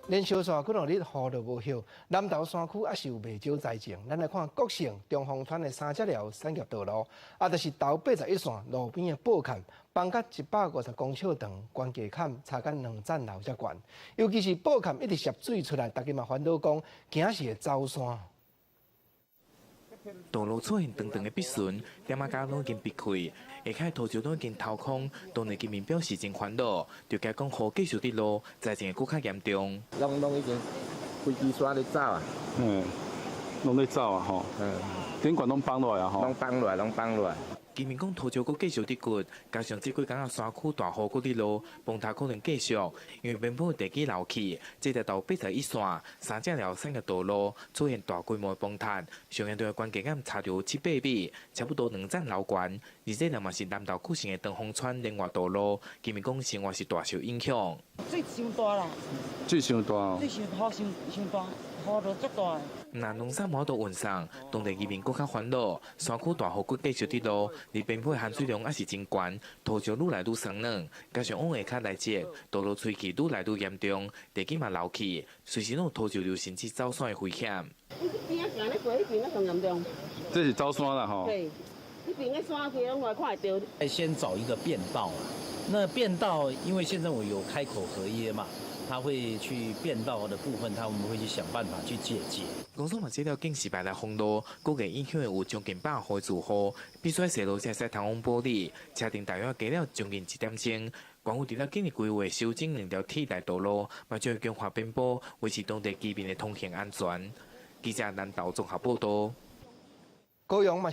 连续线几两日雨都无歇，南投山区也是有未少灾情。咱来看国姓中风川的三只寮产业道路，就是头81线路边的报坎，放甲150公尺长，关架坎差甲2层楼才悬。尤其是报坎一直涉水出来，大家嘛烦恼讲，惊是会走山。道路出现长长的壁损，点仔架拢已经闭开，下骹土石都已经掏空，当地居民表示真烦恼，就惊讲雨继续滴落，灾情会更加严重。拢已经规支山咧走啊，拢咧走啊吼，顶管拢放落来啊吼，拢放落来。居民讲土石阁继续滴骨，加上这几天山区大雨阁滴落，崩塌可能继续，因为边坡地基漏气，这条道81线三只寮产业道路出现大规模的崩塌，上沿段的关键案差着7、8米，差不多2层楼高，而这条嘛是南投区城的长风川连外道路，居民讲生活是大受影响。水伤大啦，水伤大哦，水伤大，雨都足大。那农产无都运送，当地居民更较烦恼，山区大雨阁继续滴落，而边坡含水量也是真悬，土石愈来愈松软，加上往下较来积，道路吹气愈来愈严重，地基嘛漏气，随时有土石流甚至走山的危险。边仔行咧过，迄边更严重。这是走山啦吼。对，迄边个山区拢看会到。先找一个便道啊，那便道因为县政府有开口合约嘛。他会去便道的部分，我们会去想办法去解决。公司嘛，这条更是白来封路，估计影响有将近100户住户，必须西路车通风玻璃，车顶大约加了将近1点钟。政府除了今年规划修整2条替代道路，嘛将强化边坡，维持当地居民的通行安全。记者南投综合报道。高雄嘛。